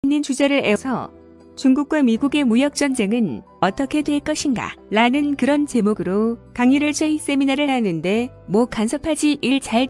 있는 주제를 에워서 중국과 미국의 무역전쟁은 어떻게 될 것인가? 라는 그런 제목으로 강의를 저희 세미나를 하는데 간섭하지 일 잘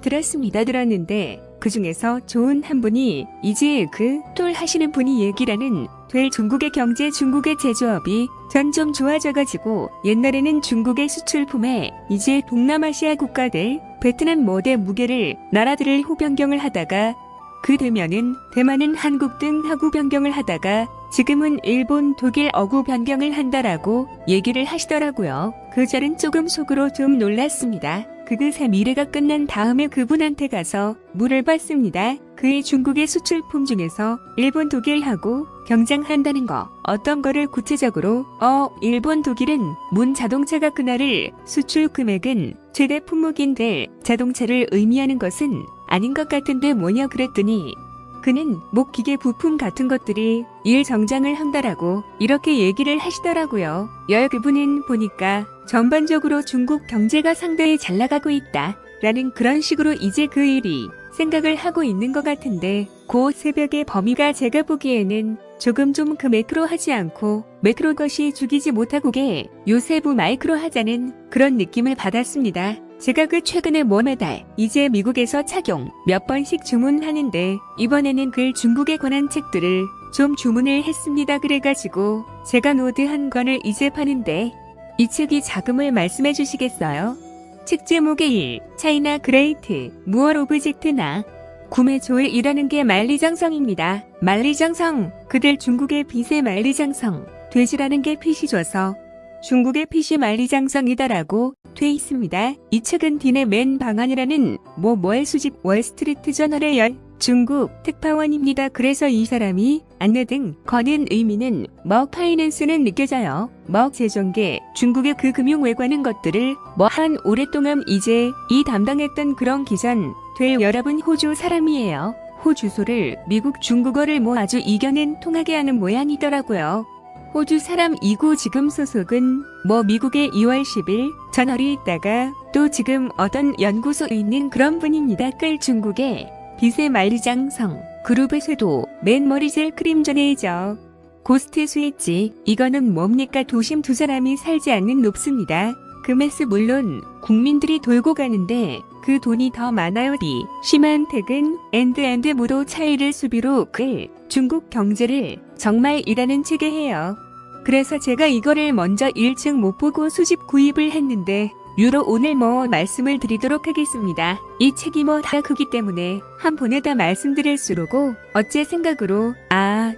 들었는데 그 중에서 좋은 한 분이 이제 그 톨 하시는 분이 얘기라는 될 중국의 경제 중국의 제조업이 전 좀 좋아져가지고 옛날에는 중국의 수출품에 이제 동남아시아 국가들 베트남 모대 무게를 나라들을 호변경을 하다가 그 되면은 대만은 한국 등 하구 변경을 하다가 지금은 일본, 독일 어구 변경을 한다라고 얘기를 하시더라고요. 그 절은 조금 속으로 좀 놀랐습니다. 그새 미래가 끝난 다음에 그분한테 가서 물을 받습니다. 그의 중국의 수출품 중에서 일본, 독일하고 경쟁한다는 거 어떤 거를 구체적으로 일본, 독일은 문 자동차가 그날을 수출 금액은 최대 품목인데 자동차를 의미하는 것은 아닌 것 같은데 뭐냐 그랬더니 그는 기계 부품 같은 것들이 일 정장을 한다라고 이렇게 얘기를 하시더라고요. 그분은 보니까 전반적으로 중국 경제가 상당히 잘 나가고 있다 라는 그런 식으로 이제 그 일이 생각을 하고 있는 것 같은데 그 새벽의 범위가 제가 보기에는 조금 좀 그 매크로하지 않고 매크로 것이 죽이지 못하고게 요세부 마이크로 하자는 그런 느낌을 받았습니다. 제가 최근에 매달 이제 미국에서 착용 몇 번씩 주문하는데 이번에는 중국에 관한 책들을 좀 주문을 했습니다. 그래가지고 제가 노드 한 권을 이제 파는데 이 책이 자금을 말씀해 주시겠어요? 책 제목의 1. 차이나 그레이트 무얼 오브젝트나 구매 조회이라는 게 만리장성입니다. 만리장성 그들 중국의 빚의 만리장성 돼지라는 게 핏이 줘서 중국의 핏이 만리장성이다라고 돼 있습니다. 이 책은 딘의 맨 방안이라는 월 수집 월스트리트 저널의 중국 특파원입니다. 그래서 이 사람이 안내 등 거는 의미는 파이낸스는 느껴져요. 재정계 중국의 그 금융 외관은 것들을 한 오랫동안 이제 이 담당했던 그런 기전 될 여러분 호주 사람이에요. 호주소를 미국 중국어를 아주 이겨낸 통하게 하는 모양이더라고요. 호주 사람이고 지금 소속은 미국의 2월 10일 저널이 있다가 또 지금 어떤 연구소에 있는 그런 분입니다. 중국의 빚의 만리장성 그룹의 쇄도 맨 머리 젤 크림 전해죠. 고스트 스위치 이거는 뭡니까? 도심 두 사람이 살지 않는 높습니다. 금에스 물론 국민들이 돌고 가는데 그 돈이 더 많아요. 심한 퇴근 앤드 무도 차이를 수비로 중국 경제를 정말 이라는 책에 해요. 그래서 제가 이거를 먼저 1층 못 보고 수집 구입을 했는데 유로 오늘 말씀을 드리도록 하겠습니다. 이 책이 다 크기 때문에 한 번에 다 말씀드릴수록고 어째 생각으로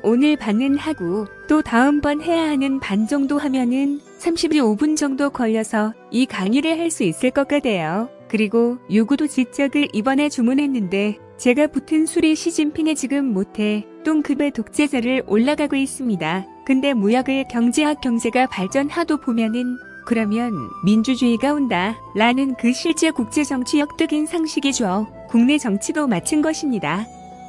오늘 반은 하고 또 다음번 해야 하는 반 정도 하면은 35분 정도 걸려서 이 강의를 할 수 있을 것 같아요. 그리고 요구도 지적을 이번에 주문했는데 제가 붙은 술이 시진핑의 지금 못해 똥급의 독재자를 올라가고 있습니다. 근데 무역을 경제가 발전하도 보면은 그러면 민주주의가 온다 라는 실제 국제정치 역적인 상식이죠. 국내 정치도 마찬 것입니다.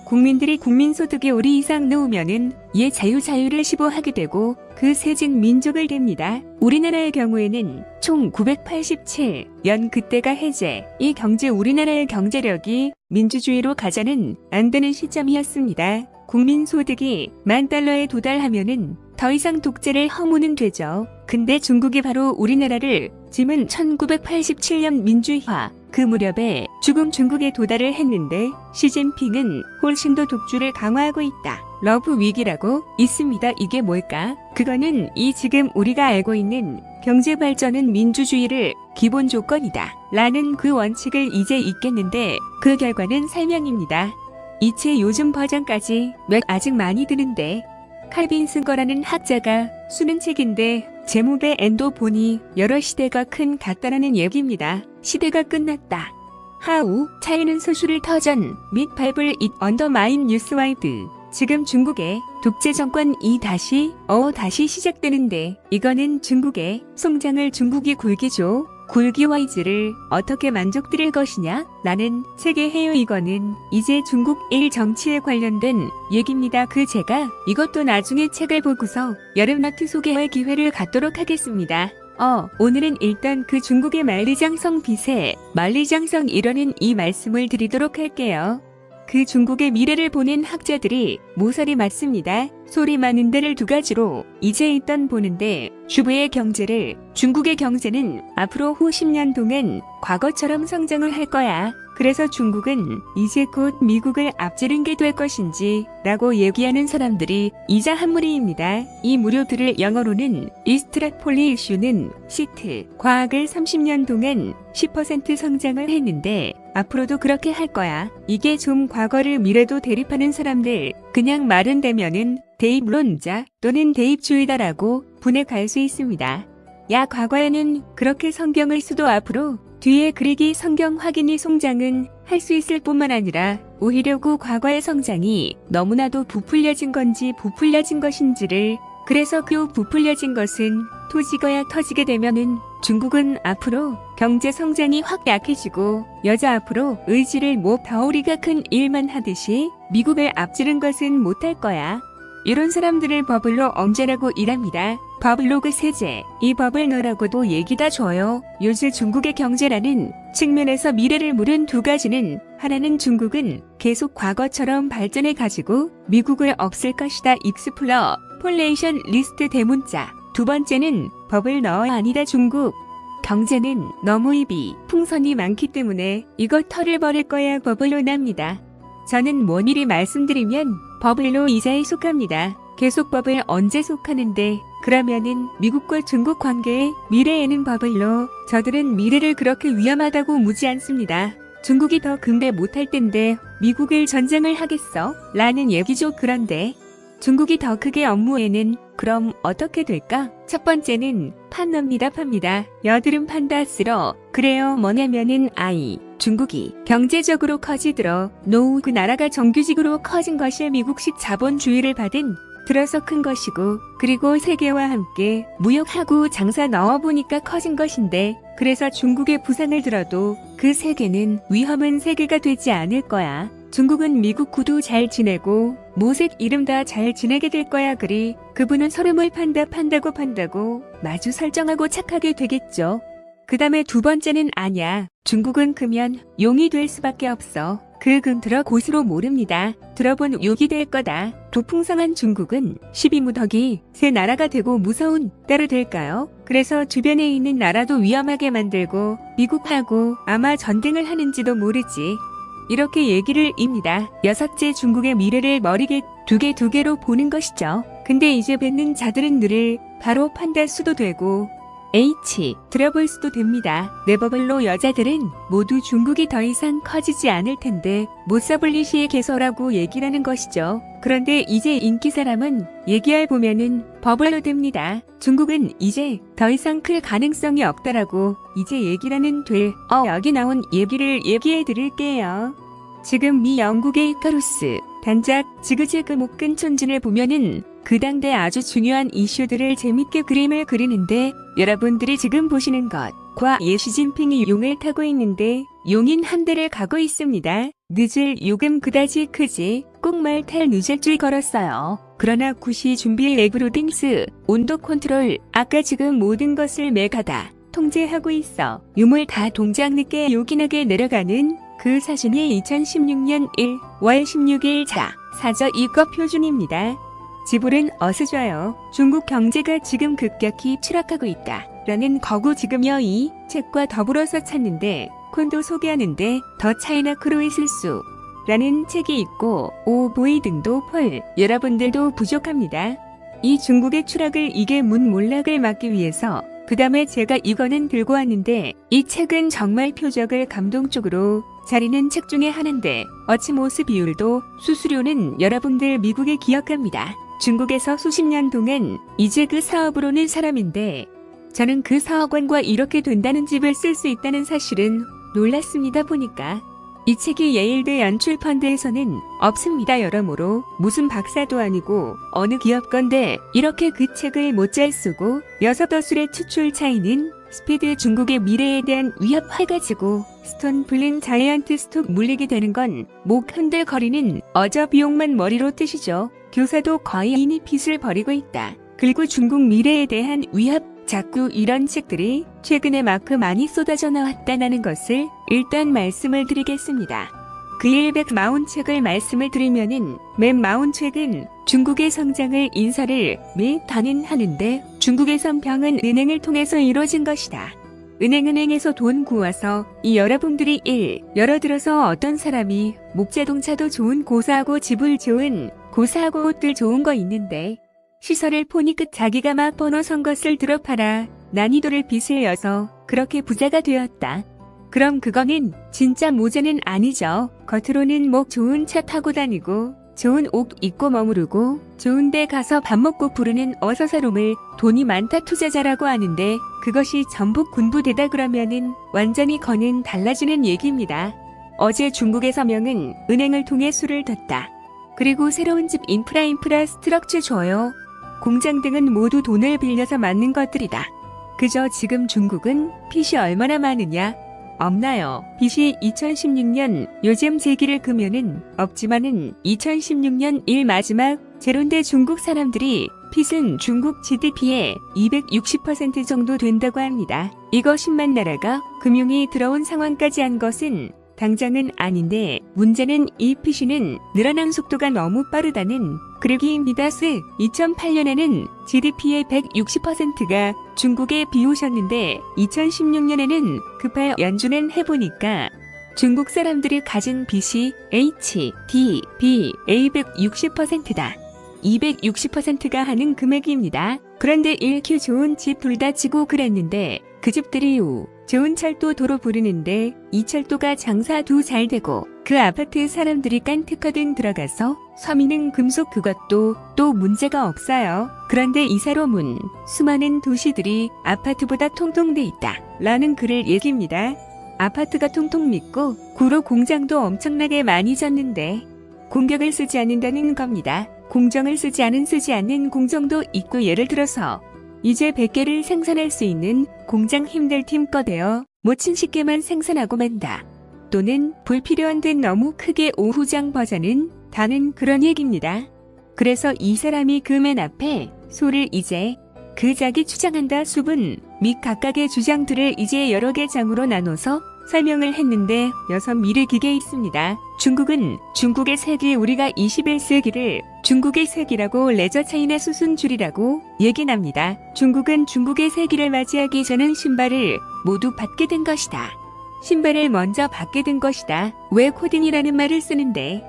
국민들이 국민소득이 우리 이상 넣으면은 자유를 시보하게 되고 그 세진 민족을 됩니다. 우리나라의 경우에는 총 987년 그때가 해제 이 우리나라의 경제력이 민주주의로 가자는 안 되는 시점이었습니다. 국민소득이 $10,000에 도달하면은 더 이상 독재를 허무는 되죠. 근데 중국이 바로 우리나라를 지문 1987년 민주화 그 무렵에 죽음 중국에 도달을 했는데 시진핑은 훨씬 더 독주를 강화하고 있다. 러브 위기라고 있습니다. 이게 뭘까? 그거는 지금 우리가 알고 있는 경제 발전은 민주주의를 기본 조건이다 라는 그 원칙을 이제 잊겠는데 그 결과는 설명입니다. 이 책 요즘 버전까지 아직 많이 드는데 칼빈 쓴 거라는 학자가 쓰는 책인데 제목에 엔도 보니 여러 시대가 큰 같다라는 얘기입니다. 시대가 끝났다. 하우 차이는 소수를 터전 및 바이블 잇 언더마인 뉴스와이드 지금 중국의 독재 정권이 다시 시작되는데 이거는 중국의 성장을 중국이 굴기죠. 굴기와이즈를 어떻게 만족드릴 것이냐? 라는 책의 해요. 이거는 이제 중국 일 정치에 관련된 얘기입니다. 제가 이것도 나중에 책을 보고서 여름나트 소개할 기회를 갖도록 하겠습니다. 오늘은 일단 중국의 만리장성 빚의 만리장성 이러는 이 말씀을 드리도록 할게요. 그 중국의 미래를 보는 학자들이 모서리 맞습니다. 소리 많은 데를 두 가지로 이제 있던 보는데 주부의 경제를 중국의 경제는 앞으로 후 10년 동안 과거처럼 성장을 할 거야. 그래서 중국은 이제 곧 미국을 앞지른 게 될 것인지 라고 얘기하는 사람들이 이자 한 무리입니다. 이 무료들을 영어로는 이스트라폴레이션은 시트, 과학을 30년 동안 10% 성장을 했는데 앞으로도 그렇게 할 거야. 이게 좀 과거를 미래도 대립하는 사람들, 그냥 말은 되면은 대입론자 또는 대입주의다라고 분해 갈 수 있습니다. 야, 과거에는 그렇게 성경을 쓰도 앞으로 뒤에 그리기 성경 확인이 성장은 할 수 있을 뿐만 아니라 오히려 그 과거의 성장이 너무나도 부풀려진 건지 부풀려진 것인지를, 그래서 그 부풀려진 것은 토지거야 터지게 되면은 중국은 앞으로 경제 성장이 확 약해지고 여자 앞으로 의지를 못 다우리가 큰 일만 하듯이 미국을 앞지른 것은 못할 거야. 이런 사람들을 버블로 엄제라고 일합니다. 버블로그 세제, 이 버블 너라고도 얘기다 줘요. 요즘 중국의 경제라는 측면에서 미래를 물은 두 가지는, 하나는 중국은 계속 과거처럼 발전해 가지고 미국을 없앨 것이다. 익스플러 폴레이션 리스트 대문자. 두 번째는 버블 너 아니다. 중국 경제는 너무 입이 풍선이 많기 때문에 이거 털을 버릴 거야. 버블로 납니다. 저는 뭐니리 말씀드리면 버블로 이자에 속합니다. 계속 버블 언제 속하는데, 그러면은 미국과 중국 관계의 미래에는 버블로, 저들은 미래를 그렇게 위험하다고 묻지 않습니다. 중국이 더 근대 못할 텐데 미국을 전쟁을 하겠어? 라는 얘기죠. 그런데 중국이 더 크게 업무에는 그럼 어떻게 될까? 첫 번째는 판납니다. 팝니다. 여드름 판다 쓸어. 그래요. 뭐냐면은 중국이 경제적으로 커지들어 노후 그 나라가 정규직으로 커진 것이 미국식 자본주의를 받은 들어서 큰 것이고, 그리고 세계와 함께 무역하고 장사 넣어보니까 커진 것인데, 그래서 중국의 부상을 들어도 그 세계는 위험한 세계가 되지 않을 거야. 중국은 미국 구도 잘 지내고 모색 이름 다 잘 지내게 될 거야. 그리 그분은 서름을 판다고 마주 설정하고 착하게 되겠죠. 그 다음에 두 번째는 아냐. 중국은 크면 용이 될 수밖에 없어. 그 들어 곳으로 모릅니다. 들어본 욕이 될 거다. 부풍성한 중국은 12무더기 새 나라가 되고 무서운 때로 될까요? 그래서 주변에 있는 나라도 위험하게 만들고 미국하고 아마 전쟁을 하는지도 모르지. 이렇게 얘기를 입니다. 여섯째, 중국의 미래를 머리게 두 개로 보는 것이죠. 근데 이제 뱉는 자들은 늘을 바로 판달 수도 되고 들어볼 수도 됩니다. 네버블로 여자들은 모두 중국이 더 이상 커지지 않을 텐데 모사블리시의 개소라고 얘기를 하는 것이죠. 그런데 이제 인기 사람은 얘기할 보면은 버블로 됩니다. 중국은 이제 더 이상 클 가능성이 없다라고 이제 얘기라는 여기 나온 얘기를 얘기해 드릴게요. 지금 미 영국의 이카루스 단작 지그재그 목근 촌진을 보면은 그 당대 아주 중요한 이슈들을 재밌게 그림을 그리는데, 여러분들이 지금 보시는 것과 시진핑이 용을 타고 있는데 용인 한 대를 가고 있습니다. 늦을 요금 그다지 크지 꼭 말 탈 늦을 줄 걸었어요. 그러나 굿이 준비할 에브로딩스 온도 컨트롤, 아까 지금 모든 것을 메가다 통제하고 있어. 유물 다 동작 늦게 요긴하게 내려가는 그 사진이 2016년 1월 16일 사저 이거 표준입니다. 지불은 어스줘요. 중국 경제가 지금 급격히 추락하고 있다 라는 거구 지금요 이 책과 더불어서 찾는데 콘도 소개하는데 더 차이나 크로의 실수 라는 책이 있고 오보이 등도 여러분들도 부족합니다. 이 중국의 추락을 이게 문몰락을 막기 위해서 그 다음에 제가 이거는 들고 왔는데, 이 책은 정말 표적을 감동적으로 잘 있는 책 중에 하나인데 어치모스 비율도 수수료는 여러분들 미국에 기억합니다. 중국에서 수십 년 동안 이제 그 사업으로는 사람인데, 저는 그 사업원과 이렇게 된다는 집을 쓸 수 있다는 사실은 놀랐습니다. 보니까 이 책이 예일대 연출펀드에서는 없습니다. 여러모로 무슨 박사도 아니고 어느 기업 건데 이렇게 그 책을 못 잘 쓰고 여섯어술의 추출 차이는 스피드 중국의 미래에 대한 위협 해가지고 스톤 블린 자이언트 스톡 물리게 되는 건 목 흔들거리는 어저 비용만 머리로 뜨시죠. 교사도 거의 이니 빚을 벌이고 있다. 그리고 중국 미래에 대한 위협, 자꾸 이런 책들이 최근에 마크 많이 쏟아져 나왔다는 것을 일단 말씀을 드리겠습니다. 그 140책을 말씀을 드리면은 맨 40책은 중국의 성장을 인사를 매 단언하는데 중국에선 병은 은행을 통해서 이루어진 것이다. 은행에서 돈 구워서 이 여러분들이 예를 들어서 어떤 사람이 목자동차도 좋은 고사하고 집을 좋은 고사하고 옷들 좋은 거 있는데 시설을 보니 자기가 막 번호 선 것을 들어 팔아 난이도를 빚을 여서 그렇게 부자가 되었다. 그럼 그거는 진짜 모자는 아니죠. 겉으로는 좋은 차 타고 다니고 좋은 옷 입고 머무르고 좋은 데 가서 밥 먹고 부르는 어서서롬을 돈이 많다 투자자라고 하는데 그것이 전부 군부되다 그러면은 완전히 거는 달라지는 얘기입니다. 어제 중국에서 명은 은행을 통해 수를 뒀다. 그리고 새로운 집 인프라 스트럭처 줘요. 공장 등은 모두 돈을 빌려서 만든 것들이다. 그저 지금 중국은 빚이 얼마나 많으냐? 없나요? 빚이 2016년 요즘 제기를 그면은 없지만은 2016년 마지막 제로인데 중국 사람들이 빚은 중국 GDP의 260% 정도 된다고 합니다. 이거 10만 나라가 금융이 들어온 상황까지 한 것은 당장은 아닌데 문제는 이 빚은 늘어난 속도가 너무 빠르다는 그러기입니다. 2008년에는 GDP의 160%가 중국에 비오셨는데 2016년에는 급하여 연준은 해보니까 중국 사람들이 가진 빚이 HDB의 260%다. 260%가 하는 금액입니다. 그런데 1Q 좋은 집 둘 다 지고 그랬는데 그 집들이 좋은 철도 도로 부르는데 이 철도가 장사도 잘 되고 그 아파트 사람들이 깐특허등 들어가서 서민은 금속 그것도 또 문제가 없어요. 그런데 이사로문 수많은 도시들이 아파트보다 통통돼 있다 라는 글을 얘기입니다. 아파트가 통통 믿고 구로 공장도 엄청나게 많이 졌는데 공격을 쓰지 않는다는 겁니다. 공정을 쓰지 않는 공정도 있고 예를 들어서 이제 100개를 생산할 수 있는 공장 힘들 팀 거대요. 50개만 생산하고 만다. 또는 불필요한 듯 너무 크게 오후장 버전은 다는 그런 얘기입니다. 그래서 이 사람이 그 맨 앞에 소를 이제 그 자기 주장한다 수분 및 각각의 주장들을 이제 여러 개 장으로 나눠서 설명을 했는데 6미르기게 있습니다. 중국은 중국의 세기 우리가 21세기를 중국의 세기라고 레저 차이나 수순 줄이라고 얘기합니다. 중국은 중국의 세기를 맞이하기 전엔 신발을 모두 받게 된 것이다. 신발을 먼저 받게 된 것이다. 왜 코딩이라는 말을 쓰는데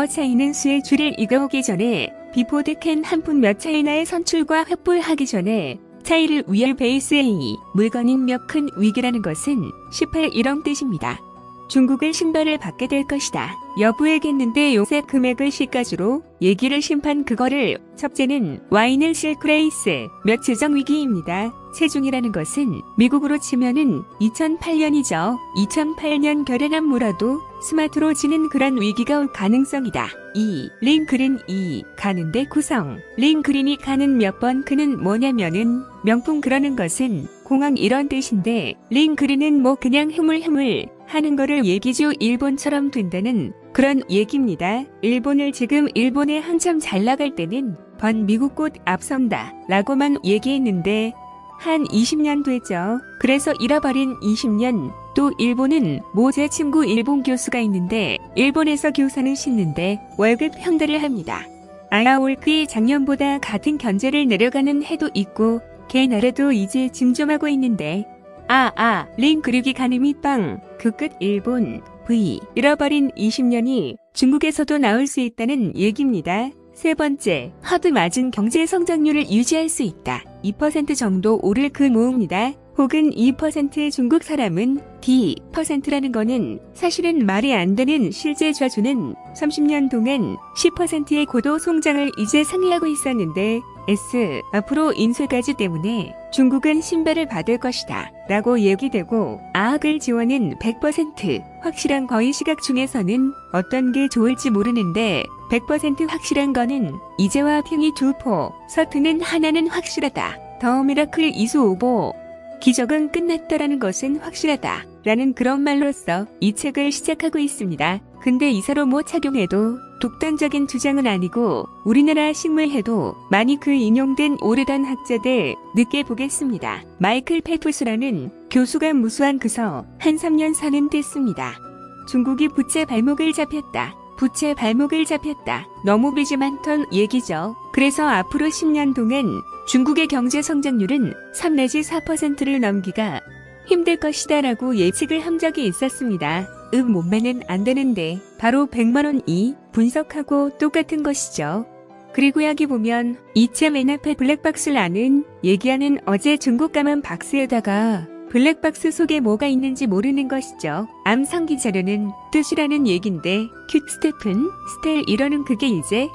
차이는 수의 줄을 이겨오기 전에 비포드 캔 한 푼 몇 차이나의 선출과 획불하기 전에 차이를 위할 베이스 A 물건인 몇 큰 위기라는 것은 18 이런 뜻입니다. 중국은 신발을 받게 될 것이다. 여부에겠는데 요새 금액을 시가주로 얘기를 심판 그거를 첫째는 와인을 실크레이스 몇 재정 위기입니다. 체중이라는 것은 미국으로 치면은 2008년이죠. 2008년 결연한 무라도 스마트로 지는 그런 위기가 올 가능성이다. 2. 링크린 2. 가는데 구성. 링크린이 가는 몇 번 그는 뭐냐면은 명품 그러는 것은 공항 이런 뜻인데 링크린은 그냥 흐물흐물 하는 거를 얘기죠. 일본처럼 된다는 그런 얘기입니다. 일본을 지금 일본에 한참 잘 나갈 때는 번 미국 곧 앞선다 라고만 얘기했는데 한 20년 됐죠. 그래서 잃어버린 20년. 또 일본은 제 친구 일본 교수가 있는데 일본에서 교사는 씻는데 월급 현달을 합니다. 아야올크의 작년보다 같은 견제를 내려가는 해도 있고 걔 나라도 이제 짐 좀 하고 있는데 링 그리기 가늠이 빵 그 끝 일본 V 잃어버린 20년이 중국에서도 나올 수 있다는 얘기입니다. 세 번째, 하드 맞은 경제 성장률을 유지할 수 있다. 2% 정도 오를 그 모읍니다. 혹은 2% 중국 사람은 D%라는 거는 사실은 말이 안 되는 실제 좌주는 30년 동안 10%의 고도 성장을 이제 상회하고 있었는데 S 앞으로 인쇄가지 때문에 중국은 신발을 받을 것이다 라고 얘기되고 아학을 지원은 100% 확실한 거의 시각 중에서는 어떤 게 좋을지 모르는데 100% 확실한 거는 이제와 평이 2포 서투는 하나는 확실하다. 더 미라클 이수 오보 기적은 끝났다라는 것은 확실하다 라는 그런 말로써 이 책을 시작하고 있습니다. 근데 이사로 착용해도 독단적인 주장은 아니고 우리나라 식물해도 많이 그 인용된 오래된 학자들 늦게 보겠습니다. 마이클 페프스라는 교수가 무수한 그서 한 3년 사는 됐습니다. 중국이 부채 발목을 잡혔다. 부채 발목을 잡혔다. 너무 빚이 많던 얘기죠. 그래서 앞으로 10년 동안 중국의 경제 성장률은 3 내지 4%를 넘기가 힘들 것이다라고 예측을 한 적이 있었습니다. 몸매는 안 되는데 바로 100만 원이 분석하고 똑같은 것이죠. 그리고 여기 보면 이체 맨 앞에 블랙박스라는 얘기하는 어제 중국 가만 박스에다가 블랙박스 속에 뭐가 있는지 모르는 것이죠. 암상기 자료는 뜻이라는 얘긴데 퀵스테픈, 스텔 이러는 그게 이제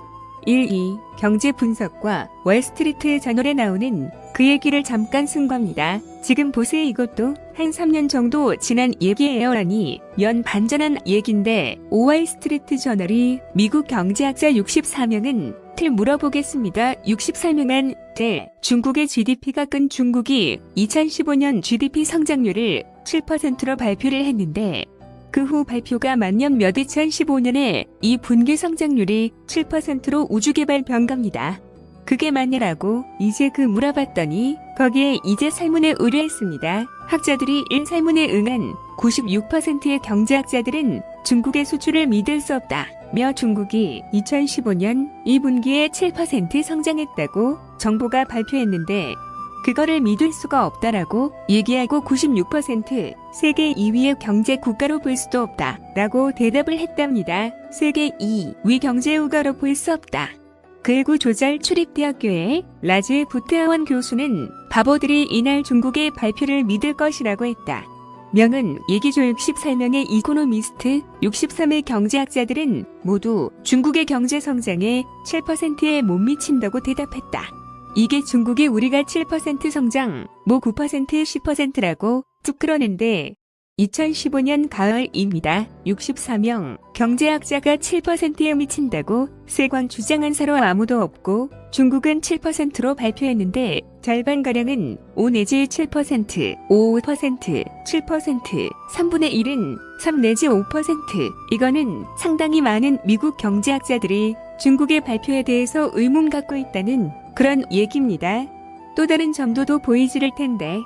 1.2 경제 분석과 월스트리트 저널에 나오는 그 얘기를 잠깐 쓴 겁니다. 지금 보세요. 이것도 한 3년 정도 지난 얘기예요. 아니 연 반전한 얘긴데 월스트리트 저널이 미국 경제학자 64명은 틀 물어보겠습니다. 64명한 때 중국의 GDP가 끈 중국이 2015년 GDP 성장률을 7%로 발표를 했는데 그 후 발표가 만년 몇 2015년에 이 분기 성장률이 7%로 우주개발 병갑니다. 그게 맞냐라고 이제 물어봤더니 거기에 이제 설문에 의뢰했습니다. 학자들이 1설문에 응한 96%의 경제학자들은 중국의 수출을 믿을 수 없다. 며 중국이 2015년 2분기에 7% 성장했다고 정부가 발표했는데 그거를 믿을 수가 없다라고 얘기하고 96% 세계 2위의 경제 국가로 볼 수도 없다 라고 대답을 했답니다. 세계 2위 경제국가로 볼 수 없다. 글구 조절 출입대학교의 라즈 부트하원 교수는 바보들이 이날 중국의 발표를 믿을 것이라고 했다. 명은 예기조 64명의 이코노미스트 63의 경제학자들은 모두 중국의 경제 성장에 7%에 못 미친다고 대답했다. 이게 중국이 우리가 7% 성장, 9% 10%라고 쭉 그러는데 2015년 가을입니다. 64명 경제학자가 7%에 미친다고 세관 주장한 사람 아무도 없고 중국은 7%로 발표했는데 절반가량은 5 내지 7%, 5%, 7%, 3분의 1은 3 내지 5%. 이거는 상당히 많은 미국 경제학자들이 중국의 발표에 대해서 의문 갖고 있다는 그런 얘기입니다. 또 다른 점도 보이지를 텐데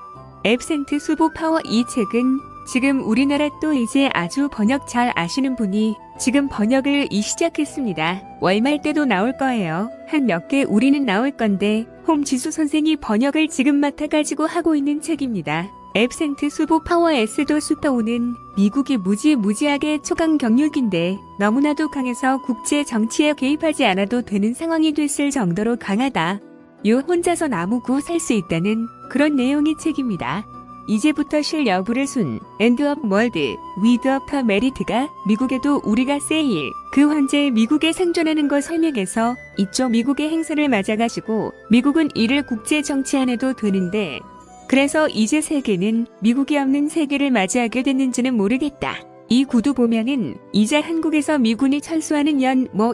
앱센트 수보 파워 이 책은 지금 우리나라 또 이제 아주 번역 잘 아시는 분이 지금 번역을 시작했습니다. 월말 때도 나올 거예요. 한 몇 개 우리는 나올 건데 홈지수 선생이 번역을 지금 맡아가지고 하고 있는 책입니다. 앱센트 수보 파워 S도 슈퍼오는 미국이 무지하게 초강 경력인데 너무나도 강해서 국제 정치에 개입하지 않아도 되는 상황이 됐을 정도로 강하다. 요 혼자서 나무고 살 수 있다는 그런 내용의 책입니다. 이제부터 실 여부를 순 엔드 업 월드 위드 어퍼 메리트가 미국에도 우리가 세일 그 현재 미국에 생존하는 거 설명해서 이쪽 미국의 행사를 맞아가지고 미국은 이를 국제 정치 안 해도 되는데 그래서 이제 세계는 미국이 없는 세계를 맞이하게 됐는지는 모르겠다. 이 구두 보면은 이제 한국에서 미군이 철수하는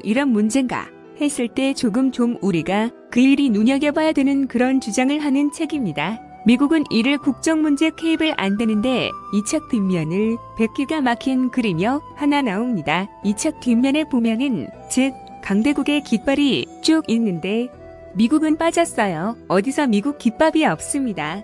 이런 문제인가 했을 때 조금 우리가 그 일이 눈여겨봐야 되는 그런 주장을 하는 책입니다. 미국은 이를 국정문제 개입을 안 되는데 이 책 뒷면을 100기가 막힌 글이며 하나 나옵니다. 이 책 뒷면에 보면은 즉 강대국의 깃발이 쭉 있는데 미국은 빠졌어요. 어디서 미국 깃발이 없습니다.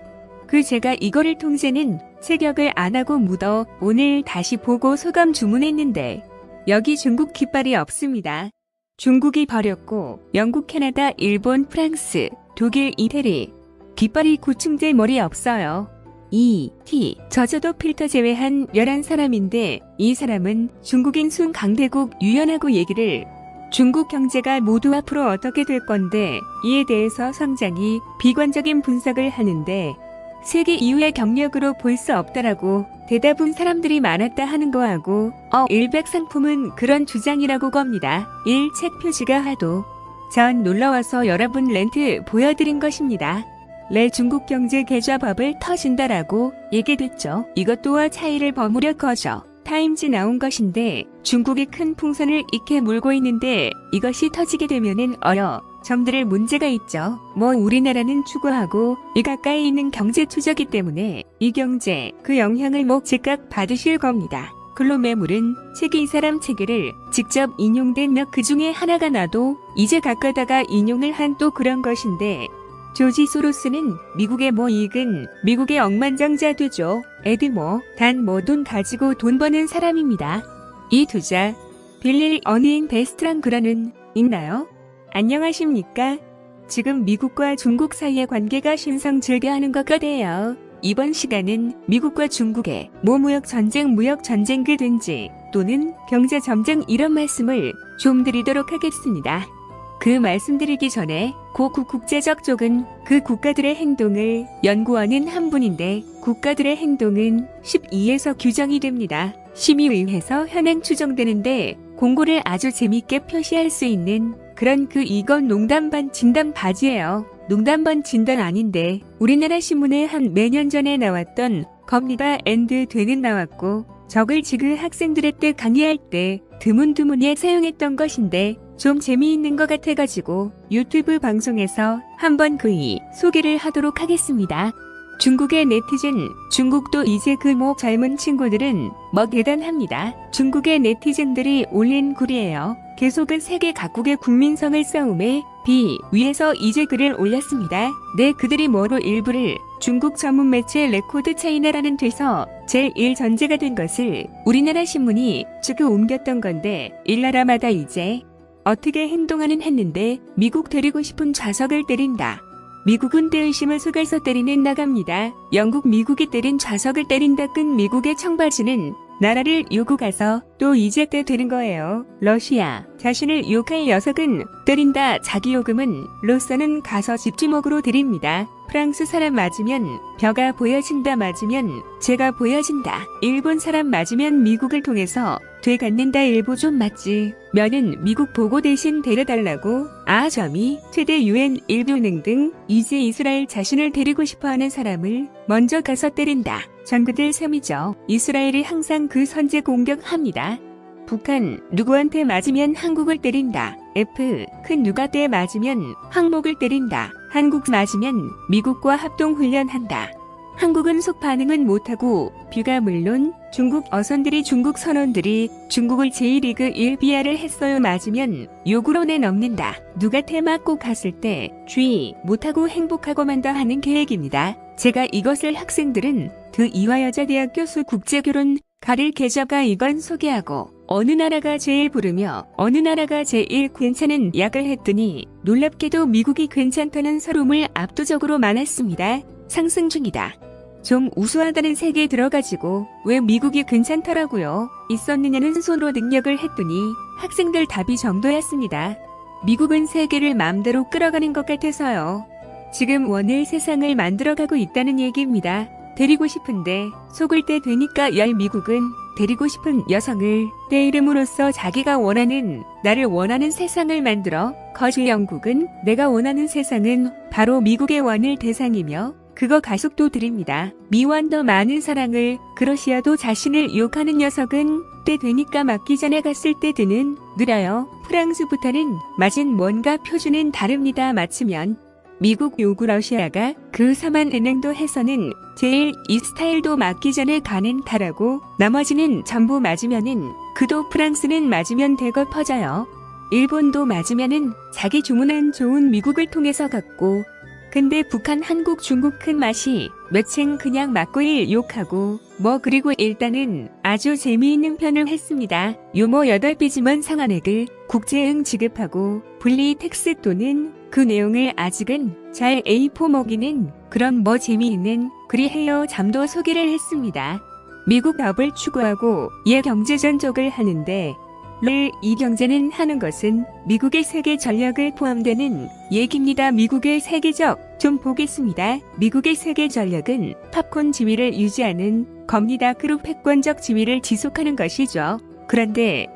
제가 이거를 통째는 체격을 안 하고 묻어 오늘 다시 보고 소감 주문했는데 여기 중국 깃발이 없습니다. 중국이 버렸고 영국, 캐나다, 일본, 프랑스, 독일, 이태리 깃발이 구충제 머리 없어요. E.T. 저저도 필터 제외한 11사람인데 이 사람은 중국인 순 강대국 유연하고 얘기를 중국 경제가 모두 앞으로 어떻게 될 건데 이에 대해서 상당히 비관적인 분석을 하는데 세계 이후의 경력으로 볼 수 없다라고 대답은 사람들이 많았다 하는 거하고 일백 상품은 그런 주장이라고 겁니다. 1책 표지가 하도 전 놀러와서 여러분 렌트 보여드린 것입니다. 중국 경제 계좌법을 터진다라고 얘기됐죠. 이것도와 차이를 버무려 거죠. 타임즈 나온 것인데 중국이 큰 풍선을 익혀 물고 있는데 이것이 터지게 되면은 점들을 문제가 있죠. 우리나라는 추구하고 이 가까이 있는 경제 투자기 때문에 이 경제 그 영향을 즉각 받으실 겁니다. 글로매물은 책이 이 사람 책을 직접 인용된 몇 그 중에 하나가 나도 이제 가까다가 인용을 한 또 그런 것인데 조지 소로스는 미국의 이익은 미국의 억만장자 되죠. 단 돈 가지고 돈 버는 사람입니다. 이 투자 빌릴 어닝 베스트란 글은 있나요? 안녕하십니까? 지금 미국과 중국 사이의 관계가 신성절개하는 것 같아요. 이번 시간은 미국과 중국의 무역 전쟁이든지 또는 경제 점쟁 이런 말씀을 좀 드리도록 하겠습니다. 그 말씀드리기 전에 국제적 쪽은 그 국가들의 행동을 연구하는 한 분인데 국가들의 행동은 12에서 규정이 됩니다. 심의위에서 현행 추정되는데 공고를 아주 재밌게 표시할 수 있는 그런 이건 농담 반 진담 바지예요. 농담 반 진담 아닌데 우리나라 신문에 한 몇 년 전에 나왔던 겁니다 앤드 되는 나왔고 적을 지금 학생들의 때 강의할 때 드문드문에 사용했던 것인데 좀 재미있는 것 같아가지고 유튜브 방송에서 한번 소개를 하도록 하겠습니다. 중국의 네티즌, 중국도 이제 젊은 친구들은 대단합니다. 중국의 네티즌들이 올린 글이에요. 계속은 세계 각국의 국민성을 싸움에 위에서 이제 글을 올렸습니다. 그들이 일부를 중국 전문 매체 레코드 차이나라는 데서 제1 전제가 된 것을 우리나라 신문이 옮겼던 건데 일나라마다 이제 어떻게 행동하는 했는데 미국 데리고 싶은 좌석을 때린다. 미국은 때의심을 속여서 때리는 나갑니다. 영국 미국이 때린 좌석을 때린다. 미국의 청바지는 나라를 욕고 가서 또 이제 때 되는 거예요. 러시아 자신을 욕할 녀석은 때린다. 자기 요금은 로서는 가서 집주먹으로 드립니다. 프랑스 사람 맞으면 벼가 보여진다. 맞으면 제가 보여진다. 일본 사람 맞으면 미국을 통해서 되갚는다. 일보 좀 맞지 면은 미국 보고 대신 데려달라고 점이 최대 UN 일본행 등 이제 이스라엘 자신을 데리고 싶어하는 사람을 먼저 가서 때린다. 전그들 셈이죠. 이스라엘이 항상 그 선제 공격합니다. 북한 누구한테 맞으면 한국을 때린다. 큰 누가 때 맞으면 항목을 때린다. 한국 맞으면 미국과 합동훈련한다. 한국은 속반응은 못하고 뷰가 물론 중국 어선들이 중국 선원들이 중국을 제1리그 1 비하를 했어요. 맞으면 욕으로 내넘는다. 누가테 맞고 갔을 때 주의 못하고 행복하고만다 하는 계획입니다. 제가 이것을 학생들은 이화여자대학교 수 국제결혼 가릴 계좌가 이건 소개하고 어느 나라가 제일 부르며 어느 나라가 제일 괜찮은 약을 했더니 놀랍게도 미국이 괜찮다는 서름을 압도적으로 많았습니다. 상승 중이다. 좀 우수하다는 세계에 들어가지고 왜 미국이 괜찮더라고요. 있었느냐는 손으로 능력을 했더니 학생들 답이 정도였습니다. 미국은 세계를 마음대로 끌어가는 것 같아서요. 지금 원을 세상을 만들어가고 있다는 얘기입니다. 데리고 싶은데 속을 때 되니까 미국은 데리고 싶은 여성을 내 이름으로써 자기가 원하는 나를 원하는 세상을 만들어 영국은 내가 원하는 세상은 바로 미국의 원을 대상이며 그거 가속도 드립니다. 미완 더 많은 사랑을 러시아도 자신을 욕하는 녀석은 때 되니까 맞기 전에 갔을 때 드는 느려요. 프랑스부터는 맞은 뭔가 표준은 다릅니다. 맞추면 미국 요구 러시아가 사만 은행도 해서는 제일 이 스타일도 맞기 전에 가는 다라고 나머지는 전부 맞으면은 그도 프랑스는 맞으면 대거 퍼져요. 일본도 맞으면은 자기 주문한 좋은 미국을 통해서 갔고 근데 북한 한국 중국 큰 맛이 몇층 그냥 맞고 욕하고 그리고 일단은 아주 재미있는 편을 했습니다. 요모 8비지먼 상한액을 국제응 지급하고 분리 텍스 또는 그 내용을 아직은 잘 A4 먹이는 그런 재미있는 그리해요 잠도 소개를 했습니다. 미국 업을 추구하고 경제전 쪽을 하는데 이 경제는 하는 것은 미국의 세계 전략을 포함되는 얘기입니다. 미국의 세계적 좀 보겠습니다. 미국의 세계 전략은 팝콘 지위를 유지하는 겁니다. 그룹 패권적 지위를 지속하는 것이죠. 그런데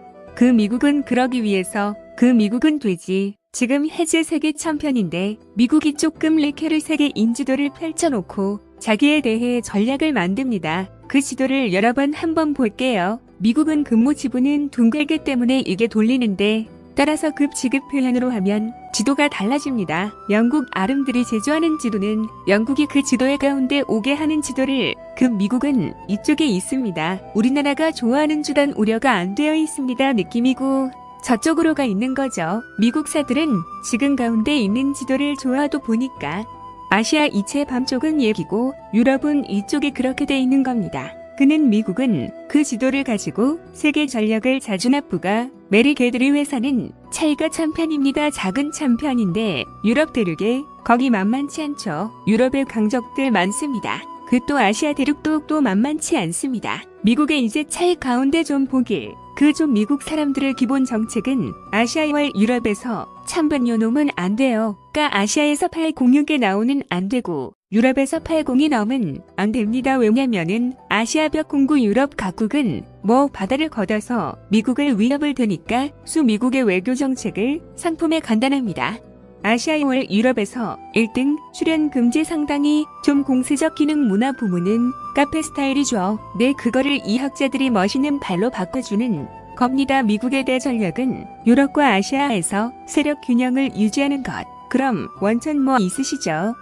미국은 그러기 위해서 미국은 되지. 지금 해제 세계 챔피언인데 미국이 조금 레케르 세계 인지도를 펼쳐놓고 자기에 대해 전략을 만듭니다. 그 지도를 여러 번 한번 볼게요. 미국은 근무 지분은 둥글기 때문에 이게 돌리는데 따라서 급 지급 표현으로 하면 지도가 달라집니다. 영국 아름들이 제조하는 지도는 영국이 그 지도의 가운데 오게 하는 지도를 미국은 이쪽에 있습니다. 우리나라가 좋아하는 주단 우려가 안 되어 있습니다. 느낌이고 저쪽으로 가 있는 거죠. 미국사들은 지금 가운데 있는 지도를 좋아하도 보니까 아시아 이체 밤쪽은 얘기고 유럽은 이쪽에 그렇게 돼 있는 겁니다. 그는 미국은 그 지도를 가지고 세계 전력을 자주납부가 메리 게드리 회사는 차이가 참편입니다. 작은 참편인데 유럽 대륙에 거기 만만치 않죠. 유럽에 강적들 많습니다. 그 또 아시아 대륙도 또 만만치 않습니다. 미국의 이제 차이 가운데 좀 보길. 그 좀 미국 사람들의 기본 정책은 아시아와 유럽에서 참변요 놈은 안 돼요. 그러니까 아시아에서 806에 나오는 안 되고 유럽에서 80이 넘은 안 됩니다. 왜냐면은 아시아 벽 공구 유럽 각국은 뭐 바다를 걷어서 미국을 위협을 드니까 수 미국의 외교 정책을 상품에 간단합니다. 아시아와 유럽에서 1등 출연 금지 상당히 좀 공세적 기능 문화 부문은 카페 스타일이죠. 네, 그거를 이 학자들이 멋있는 발로 바꿔주는 겁니다. 미국의 대전략은 유럽과 아시아에서 세력 균형을 유지하는 것. 그럼 원천 뭐 있으시죠?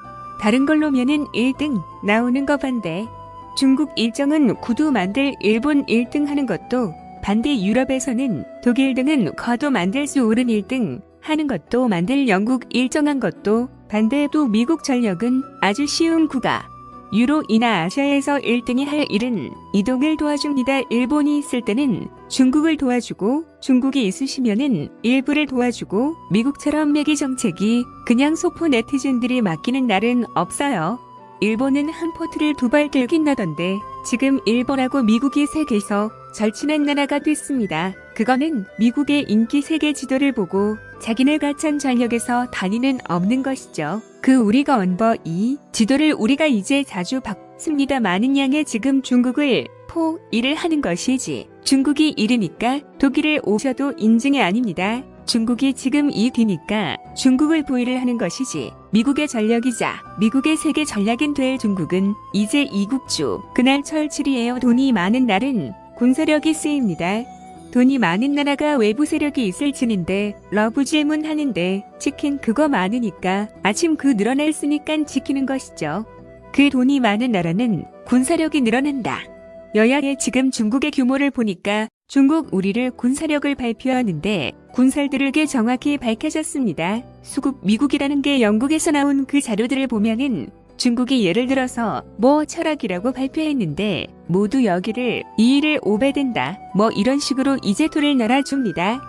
다른 걸로면은 1등 나오는 거 반대. 중국 일정은 구두 만들 일본 1등 하는 것도 반대. 유럽에서는 독일 등은 거도 만들 수 오른 1등 하는 것도 만들. 영국 일정한 것도 반대도. 미국 전력은 아주 쉬운 구가 유로이나 아시아에서 1등이 할 일은 이동을 도와줍니다. 일본이 있을 때는 중국을 도와주고 중국이 있으시면은 일부를 도와주고 미국처럼 매기 정책이 그냥 소포 네티즌들이 맡기는 날은 없어요. 일본은 한 포트를 두 발 들긴 나던데 지금 일본하고 미국이 세계에서 절친한 나라가 됐습니다. 그거는 미국의 인기 세계 지도를 보고 자기네 가찬 전력에서 단위는 없는 것이죠. 그 우리가 언버 이 지도를 우리가 이제 자주 바습니다. 많은 양의 지금 중국을 포 1을 하는 것이지 중국이 1이니까 독일을 오셔도 인증이 아닙니다. 중국이 지금 2 뒤니까 중국을 보위를 하는 것이지 미국의 전력이자 미국의 세계 전략인 될 중국은 이제 이국주. 그날 철칠이에요. 돈이 많은 날은 군사력이 쓰입니다. 돈이 많은 나라가 외부 세력이 있을 진인데 러브 질문 하는데 치킨 그거 많으니까 아침 그 늘어날 쓰니깐 지키는 것이죠. 그 돈이 많은 나라는 군사력이 늘어난다. 여야의 지금 중국의 규모를 보니까 중국 우리를 군사력을 발표하는데 군살들에게 정확히 밝혀졌습니다. 수급 미국이라는 게 영국에서 나온 그 자료들을 보면은 중국이 예를 들어서 뭐 철학이라고 발표했는데 모두 여기를 2를 5배된다. 뭐 이런 식으로 이제 돈을 날아줍니다.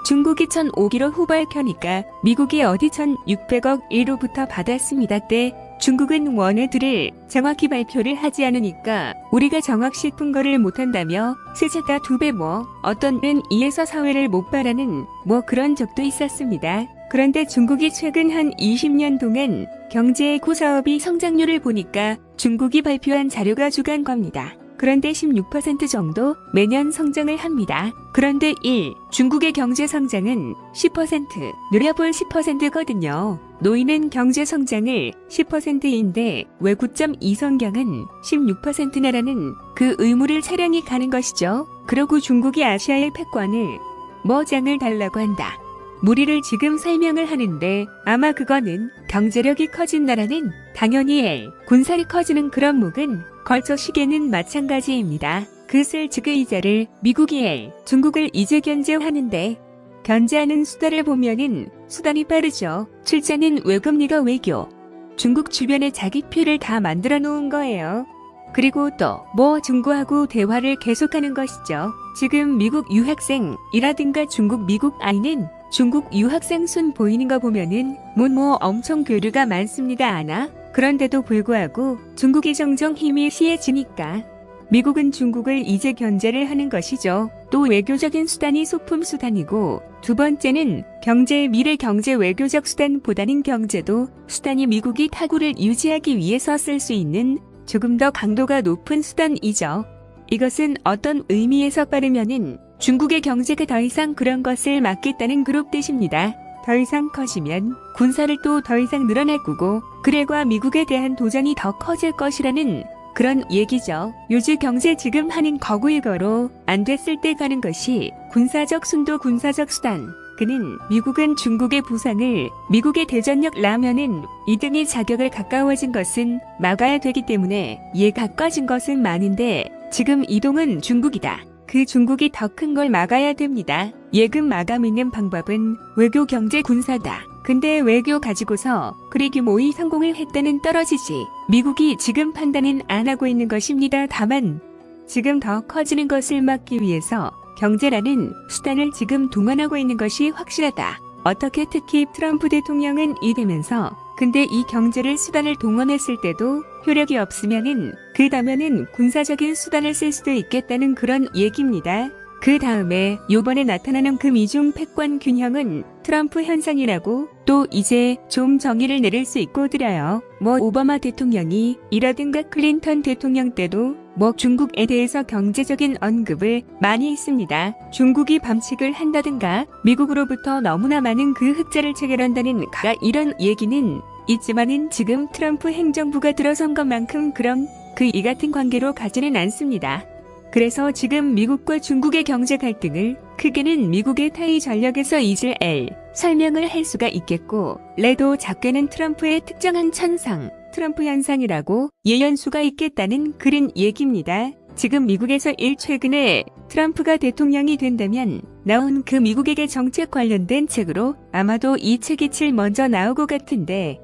중국이 1,005기로 후발켜니까 미국이 어디 1,600억 1로부터 받았습니다. 때 중국은 원해들을 정확히 발표를 하지 않으니까 우리가 정확시 푼거를 못한다며 세차가 2배 뭐 어떤 은 2에서 4회를 못 바라는 뭐 그런 적도 있었습니다. 그런데 중국이 최근 한 20년 동안 경제의 구사업이 성장률을 보니까 중국이 발표한 자료가 주간 겁니다. 그런데 16% 정도 매년 성장을 합니다. 그런데 1. 중국의 경제 성장은 10% 느려볼 10%거든요. 노인은 경제 성장을 10%인데 왜 9.2 성경은 16%나라는 그 의무를 차량이 가는 것이죠. 그러고 중국이 아시아의 패권을 뭐 장을 달라고 한다. 무리를 지금 설명을 하는데 아마 그거는 경제력이 커진 나라는 당연히 L, 군살이 커지는 그런 목은 걸쳐 시계는 마찬가지입니다. 그 슬지그 이자를 미국이 L, 중국을 이제 견제하는데 견제하는 수단을 보면은 수단이 빠르죠. 출자는 외금리가 외교. 중국 주변에 자기 표를 다 만들어 놓은 거예요. 그리고 또 뭐 중국하고 대화를 계속하는 것이죠. 지금 미국 유학생이라든가 중국 미국 아이는 중국 유학생 순 보이는 거 보면은 뭐 엄청 교류가 많습니다. 아나? 그런데도 불구하고 중국이 정정 힘이 시해지니까 미국은 중국을 이제 견제를 하는 것이죠. 또 외교적인 수단이 소품 수단이고 두 번째는 경제의 미래 경제 외교적 수단보다는 경제도 수단이 미국이 타구를 유지하기 위해서 쓸 수 있는 조금 더 강도가 높은 수단이죠. 이것은 어떤 의미에서 빠르면은 중국의 경제가 더 이상 그런 것을 막겠다는 그룹 뜻입니다. 더 이상 커지면 군사를 또 더 이상 늘어날 거고 그래과 미국에 대한 도전이 더 커질 것이라는 그런 얘기죠. 요즘 경제 지금 하는 거구이거로 안 됐을 때 가는 것이 군사적 순도 군사적 수단. 그는 미국은 중국의 부상을 미국의 대전력 라면은 이등의 자격을 가까워진 것은 막아야 되기 때문에 얘 가까워진 것은 많은데 지금 이동은 중국이다. 그 중국이 더 큰 걸 막아야 됩니다. 예금 마감 있는 방법은 외교 경제 군사다. 근데 외교 가지고서 그리 규모의 성공을 했다는 떨어지지. 미국이 지금 판단은 안 하고 있는 것입니다. 다만 지금 더 커지는 것을 막기 위해서 경제라는 수단을 지금 동원하고 있는 것이 확실하다. 어떻게 특히 트럼프 대통령은 이되면서 근데 이 경제를 수단을 동원했을 때도 효력이 없으면은 그 다음에는 군사적인 수단을 쓸 수도 있겠다는 그런 얘기입니다. 그 다음에 요번에 나타나는 그 미중 패권 균형은 트럼프 현상이라고 또 이제 좀 정의를 내릴 수 있고 드려요. 뭐 오바마 대통령이 이라든가 클린턴 대통령 때도 뭐 중국에 대해서 경제적인 언급을 많이 했습니다. 중국이 밤칙을 한다든가 미국으로부터 너무나 많은 그 흑자를 체결한다는 이런 얘기는 있지만은 지금 트럼프 행정부가 들어선 것만큼 그런 이 같은 관계로 가지는 않습니다. 그래서 지금 미국과 중국의 경제 갈등을 크게는 미국의 타이 전력에서 이스라엘 설명을 할 수가 있겠고 레도 작게는 트럼프의 특정한 천상 트럼프 현상이라고 예언 수가 있겠다는 그런 얘기입니다. 지금 미국에서 최근에 트럼프가 대통령이 된다면 나온 그 미국에게 정책 관련된 책으로 아마도 이 책이 제일 먼저 나올 것 같은데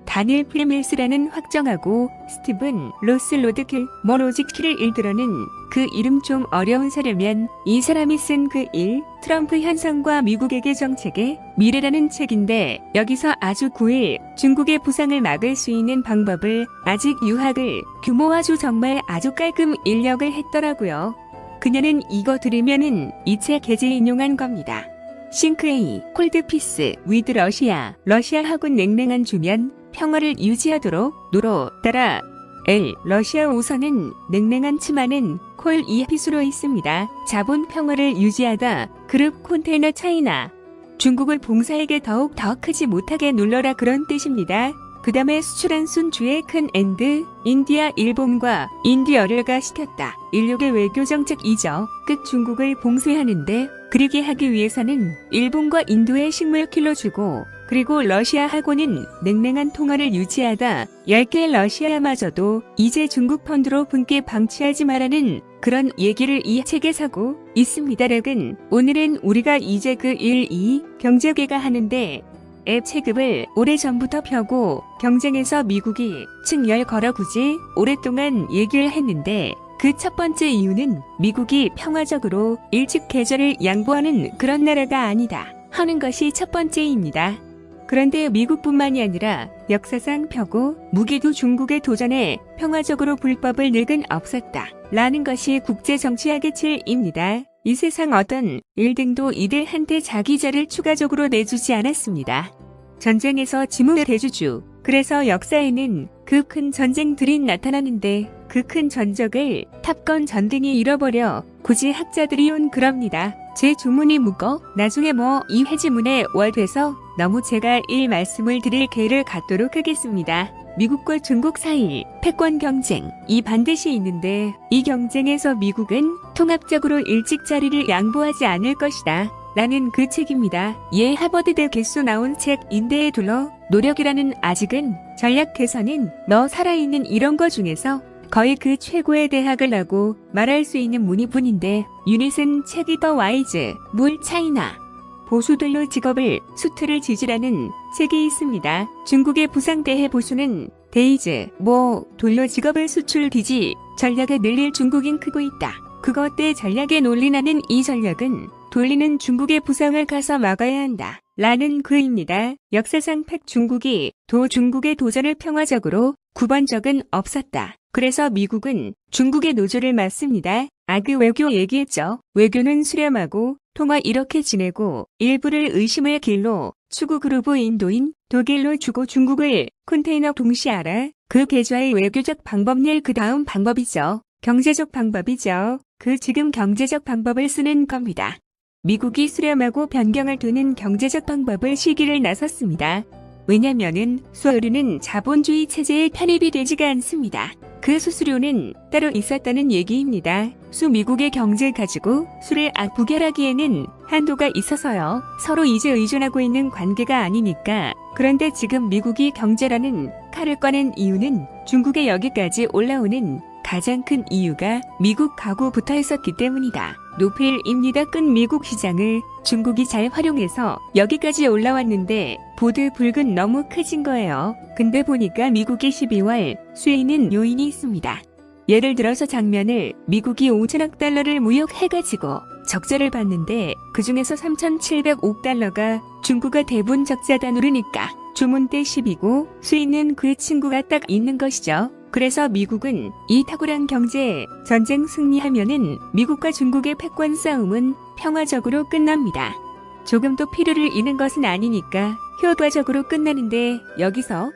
다니엘 프리밀스라는 확정하고 스티븐 로스 로드킬 로지키를 일들어는 그 이름 좀 어려운 사려면 이 사람이 쓴 그 트럼프 현상과 미국에게 정책의 미래라는 책인데 여기서 아주 9일 중국의 부상을 막을 수 있는 방법을 아직 유학을 규모 정말 아주 깔끔 인력을 했더라고요. 그녀는 이거 들으면은 이 책 게재 인용한 겁니다. 싱크에이, 콜드피스, 위드 러시아하고 냉랭한 주면 평화를 유지하도록 노로 따라 러시아 우선은 냉랭한 치마는 콜 피수로 있습니다. 자본 평화를 유지하다 그룹 컨테이너 차이나 중국을 봉사에게 더욱 더 크지 못하게 눌러라 그런 뜻입니다. 그 다음에 수출한 순주의 큰 엔드, 인디아 일본과 인디어를가 시켰다. 인력의 외교 정책이죠. 끝 중국을 봉쇄하는데 그러게 하기 위해서는 일본과 인도에 식물킬로 주고 그리고 러시아하고는 냉랭한 통화를 유지하다 10개 러시아마저도 이제 중국 펀드로 분께 방치하지 말라는 그런 얘기를 이 책에 사고 있습니다. 락은 오늘은 우리가 이제 그 1.2 경제계가 하는데 앱 체급을 오래전부터 펴고 경쟁에서 미국이 층열 걸어 굳이 오랫동안 얘기를 했는데 그 첫 번째 이유는 미국이 평화적으로 일찍 계절을 양보하는 그런 나라가 아니다 하는 것이 첫 번째입니다. 그런데 미국뿐만이 아니라 역사상 펴고 무기도 중국의 도전에 평화적으로 불법을 늙은 없었다 라는 것이 국제정치학의 질입니다. 이 세상 어떤 1등도 이들한테 자기 자를 추가적으로 내주지 않았습니다. 전쟁에서 지문의 대주주. 그래서 역사에는 그 큰 전쟁들이 나타나는데 그 큰 전적을 탑건 전등이 잃어버려 굳이 학자들이 온 그럽니다. 제 주문이 묵어 나중에 이 회지문에 월돼서 너무 제가 말씀을 드릴 기회를 갖도록 하겠습니다. 미국과 중국 사이 패권 경쟁 이 반드시 있는데 이 경쟁에서 미국은 통합적으로 일찍 자리를 양보하지 않을 것이다 라는 그 책입니다. 하버드대 개수 나온 책인데에 둘러 노력이라는 아직은 전략에서는 너 살아있는 이런 거 중에서 거의 그 최고의 대학을 하고 말할 수 있는 문의뿐인데 유닛은 책이 더 와이즈 물 차이나 보수들로 직업을 수트를 지지라는 책이 있습니다. 중국의 부상대해 보수는 데이즈 돌로 직업을 수출 기지 전략을 늘릴 중국인 크고 있다. 그것 때 전략에 논리나는 이 전략은 돌리는 중국의 부상을 가서 막아야 한다 라는 글입니다. 역사상 중국이 중국의 도전을 평화적으로 구번 적은 없었다. 그래서 미국은 중국의 노조를 맞습니다. 외교 얘기했죠. 외교는 수렴하고 통화 이렇게 지내고 일부를 의심의 길로 추구 그루브 인도인 독일로 주고 중국을 컨테이너 동시하라. 그 계좌의 외교적 방법일 그 다음 방법이죠. 경제적 방법이죠. 지금 경제적 방법을 쓰는 겁니다. 미국이 수렴하고 변경을 두는 경제적 방법을 시기를 나섰습니다. 왜냐면은 수수료는 자본주의 체제에 편입이 되지가 않습니다. 그 수수료는 따로 있었다는 얘기입니다. 미국의 경제 가지고 수를 부결하기에는 한도가 있어서요. 서로 이제 의존하고 있는 관계가 아니니까. 그런데 지금 미국이 경제라는 칼을 꺼낸 이유는 중국에 여기까지 올라오는 가장 큰 이유가 미국하고 붙어 있었기 때문이다. 노펠입니다. 끈 미국 시장을 중국이 잘 활용해서 여기까지 올라왔는데 보드불근 너무 커진 거예요. 근데 보니까 미국의 12월 수혜는 요인이 있습니다. 예를 들어서 장면을 미국이 5천억 달러를 무역해가지고 적자를 봤는데 그 중에서 3,700억 달러가 중국가 대부분 적자다 누르니까 주문 때 10이고 수익은 그 친구가 딱 있는 것이죠. 그래서 미국은 이 탁월한 경제에 전쟁 승리하면은 미국과 중국의 패권 싸움은 평화적으로 끝납니다. 조금도 필요를 잃는 것은 아니니까 효과적으로 끝나는데 여기서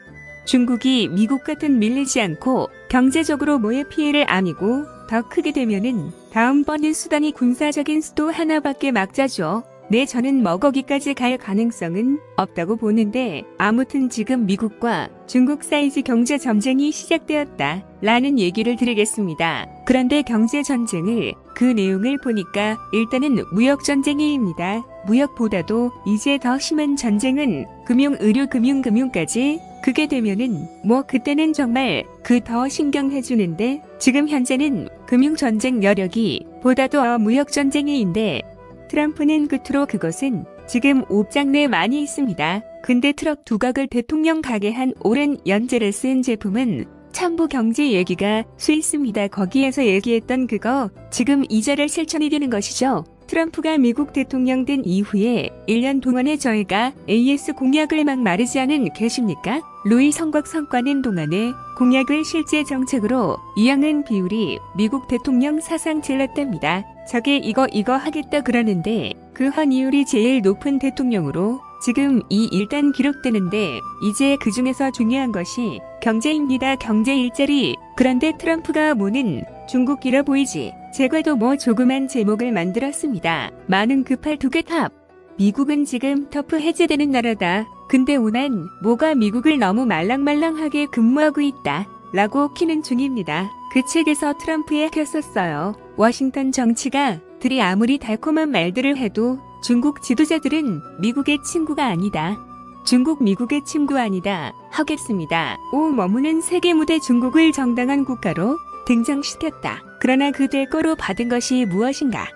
중국이 미국 같은 밀리지 않고 경제적으로 뭐의 피해를 안고 더 크게 되면은 다음번엔 수단이 군사적인 수도 하나밖에 막자죠. 네, 저는 뭐 거기까지 갈 가능성은 없다고 보는데 아무튼 지금 미국과 중국 사이즈 경제 전쟁이 시작되었다 라는 얘기를 드리겠습니다. 그런데 경제 전쟁을 그 내용을 보니까 일단은 무역 전쟁입니다. 무역보다도 이제 더 심한 전쟁은 금융, 의료, 금융까지 그게 되면은 뭐 그때는 정말 그 더 신경해주는데 지금 현재는 금융전쟁 여력이 보다도 무역전쟁인데 트럼프는 끝으로 그것은 지금 옵장 내 많이 있습니다. 근데 트럭 두각을 대통령 가게 한 오랜 연재를 쓴 제품은 참부 경제 얘기가 쇠있습니다. 거기에서 얘기했던 그거 지금 이자를 실천이 되는 것이죠. 트럼프가 미국 대통령 된 이후에 1년 동안에 저희가 AS 공약을 막 마르지 않은 계십니까? 루이 성곽 성과는 동안에 공약을 실제 정책으로 이양한 비율이 미국 대통령 사상 제일 낮답니다. 저게 이거 하겠다 그러는데 그 환이율이 제일 높은 대통령으로 지금 이 일단 기록되는데 이제 그 중에서 중요한 것이 경제입니다. 경제 일자리. 그런데 트럼프가 뭐는 중국이라 보이지. 제가도 뭐 조그만 제목을 만들었습니다. 많은 급할 두 개 탑. 미국은 지금 터프 해제되는 나라다. 근데 오난 뭐가 미국을 너무 말랑말랑하게 근무하고 있다. 라고 키는 중입니다. 그 책에서 트럼프에 켰었어요. 워싱턴 정치가 들이 아무리 달콤한 말들을 해도 중국 지도자들은 미국의 친구가 아니다. 중국 미국의 친구 아니다. 하겠습니다. 머무는 세계 무대 중국을 정당한 국가로 등장시켰다. 그러나 그 대가로 받은 것이 무엇인가?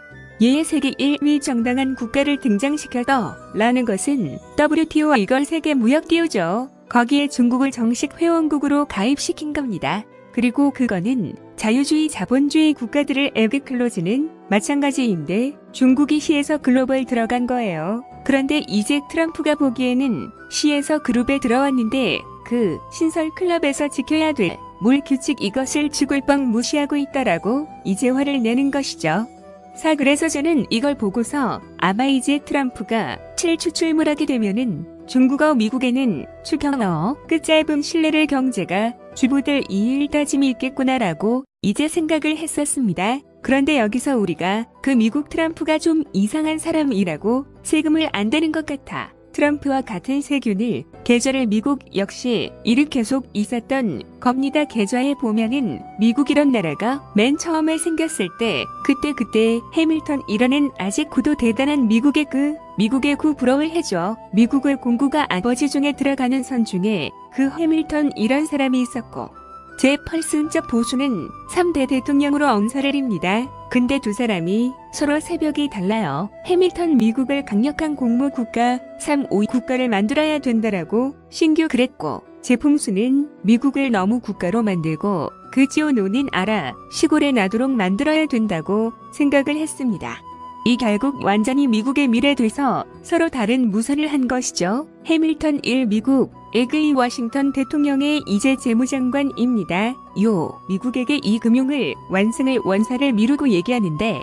얘의 세계 1위 정당한 국가를 등장시켰다 라는 것은 WTO 이걸 세계 무역 띄우죠. 거기에 중국을 정식 회원국으로 가입시킨 겁니다. 그리고 그거는 자유주의 자본주의 국가들을 에그 클로즈는 마찬가지인데 중국이 C에서 글로벌 들어간 거예요. 그런데 이제 트럼프가 보기에는 C에서 그룹에 들어왔는데 그 신설 클럽에서 지켜야 될 물 규칙 이것을 죽을 뻥 무시하고 있다라고 이제 화를 내는 것이죠. 그래서 저는 이걸 보고서 아마 이제 트럼프가 추출물하게 되면은 중국어 미국에는 추경어 끝짧은 신뢰를 경제가 주부들 이일 다짐이 있겠구나라고 이제 생각을 했었습니다. 그런데 여기서 우리가 그 미국 트럼프가 좀 이상한 사람이라고 세금을 안 대는 것 같아. 트럼프와 같은 세균을 계좌를 미국 역시 이를 계속 있었던 겁니다. 계좌에 보면은 미국 이런 나라가 맨 처음에 생겼을 때 그때 해밀턴 이라는 아직 구도 대단한 미국의 구 부러울 해줘. 미국의 공구가 아버지 중에 들어가는 선 중에 그 해밀턴 이런 사람이 있었고 제 펄슨적 보수는 3대 대통령으로 엄살을입니다. 근데 두 사람이 서로 새벽이 달라요. 해밀턴 미국을 강력한 공무 국가 3.5 국가를 만들어야 된다라고 신규 그랬고 제품수는 미국을 너무 국가로 만들고 그 지오노는 알아 시골에 놔도록 만들어야 된다고 생각을 했습니다. 이 결국 완전히 미국의 미래 돼서 서로 다른 무선을 한 것이죠. 해밀턴 1 미국 에그이 워싱턴 대통령의 이제 재무장관입니다. 미국에게 이 금융을 완성을 원사를 미루고 얘기하는데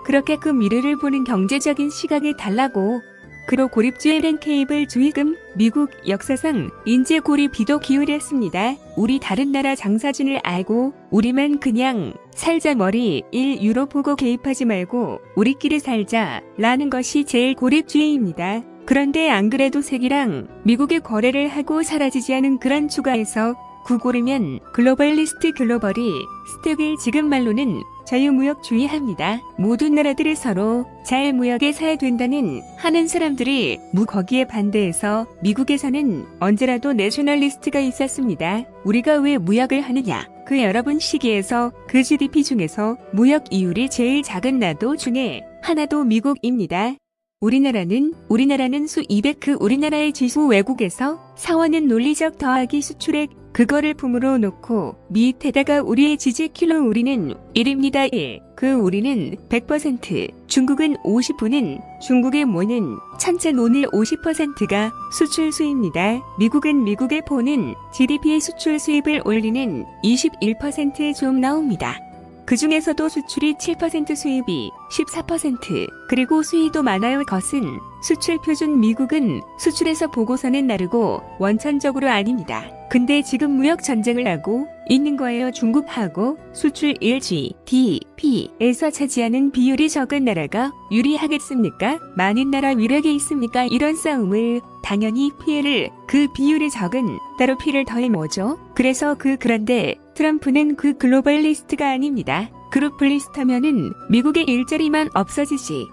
그렇게 그 미래를 보는 경제적인 시각이 달라고 그로 고립주의된 케이블 주의금 미국 역사상 인재 고립비도 기울였습니다. 우리 다른 나라 장사진을 알고 우리만 그냥 살자 머리 1유로 보고 개입하지 말고 우리끼리 살자 라는 것이 제일 고립주의입니다. 그런데 안 그래도 색이랑 미국의 거래를 하고 사라지지 않은 그런 추가에서 구고르면 글로벌리스트 글로벌이 스택을 지금 말로는 자유무역주의합니다. 모든 나라들이 서로 잘 무역에 사야 된다는 하는 사람들이 거기에 반대해서 미국에서는 언제라도 내셔널리스트가 있었습니다. 우리가 왜 무역을 하느냐? 그 여러분 시기에서 그 GDP 중에서 무역 이율이 제일 작은 나도 중에 하나도 미국입니다. 우리나라는 수 200 우리나라의 지수 외국에서 사원은 논리적 더하기 수출액 그거를 품으로 놓고 밑에다가 우리의 지지킬로 우리는 1입니다. 1. 그 우리는 100%, 중국은 50%는 중국의 뭐는 전체 논의 50%가 수출 수입니다. 미국은 미국의 포는 GDP의 수출 수입을 올리는 21%에 좀 나옵니다. 그 중에서도 수출이 7% 수입이 14% 그리고 수입도 많아요. 것은 수출 표준 미국은 수출에서 보고서는 나르고 원천적으로 아닙니다. 근데 지금 무역 전쟁을 하고 있는 거예요. 중국하고 수출 1GDP에서 차지하는 비율이 적은 나라가 유리하겠습니까? 많은 나라 위력이 있습니까? 이런 싸움을 당연히 피해를 그 비율이 적은 따로 피를 더해 뭐죠? 그래서 그런데 트럼프는 그 글로벌리스트가 아닙니다. 그룹플리스트면은 미국의 일자리만 없어지지.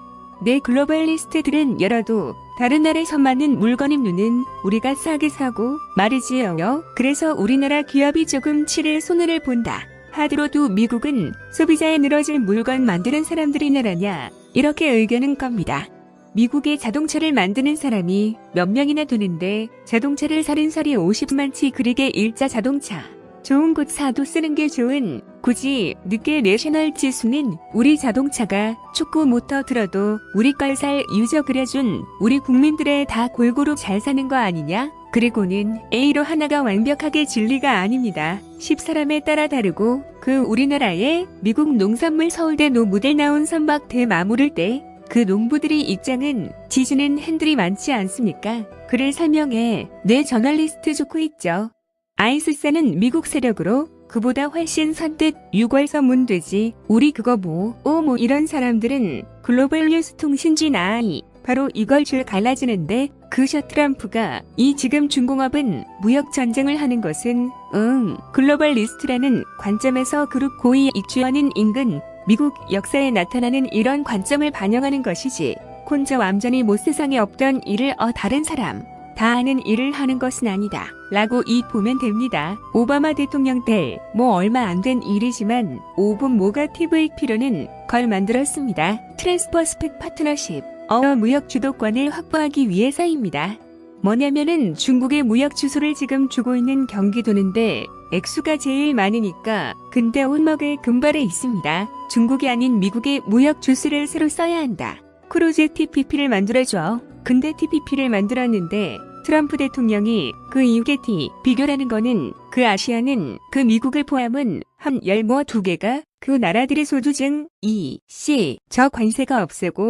내 글로벌리스트들은 열어도 다른 나라에서 맞는 물건의 눈은 우리가 싸게 사고 말이지요. 그래서 우리나라 기업이 조금 치를 손해를 본다 하더라도 미국은 소비자에 늘어질 물건 만드는 사람들이 나라냐 이렇게 의견은 겁니다. 미국의 자동차를 만드는 사람이 몇 명이나 되는데 자동차를 살인살이 50만치 그리게 일자 자동차 좋은 곳 사도 쓰는 게 좋은 굳이 늦게 내셔널 지수는 우리 자동차가 축구 모터 들어도 우리 걸 살 유저 그려준 우리 국민들의 다 골고루 잘 사는 거 아니냐? 그리고는 A로 하나가 완벽하게 진리가 아닙니다. 10사람에 따라 다르고 그 우리나라의 미국 농산물 서울대 노무대 나온 선박대 마무를 때 그 농부들이 입장은 지지는 핸들이 많지 않습니까? 그를 설명해 내 저널리스트 좋고 있죠. 아이스사는 미국 세력으로 그보다 훨씬 선뜻 유골서문 되지. 우리 그거 뭐 이런 사람들은 글로벌 뉴스 통신진 바로 이걸 줄 갈라지는데 그셔 트럼프가 이 지금 중공업은 무역 전쟁을 하는 것은 글로벌 리스트라는 관점에서 그룹 고위 입주하는 인근 미국 역사에 나타나는 이런 관점을 반영하는 것이지. 혼자 완전히 못 세상에 없던 일을 다른 사람 다 아는 일을 하는 것은 아니다 라고 보면 됩니다. 오바마 대통령 때 얼마 안 된 일이지만 오본 모가 TVP로는 걸 만들었습니다. 트랜스퍼스펙 파트너십 무역 주도권을 확보하기 위해서입니다. 뭐냐면은 중국의 무역 주소를 지금 주고 있는 경기도는데 액수가 제일 많으니까 근데 온먹의 금발에 있습니다. 중국이 아닌 미국의 무역 주소를 새로 써야 한다. 크루즈 TPP를 만들어줘. 근데 TPP를 만들었는데 트럼프 대통령이 그 이후에 비교라는 거는 그 아시아는 그 미국을 포함은 한 2개가 그 나라들의 소주증 저 관세가 없애고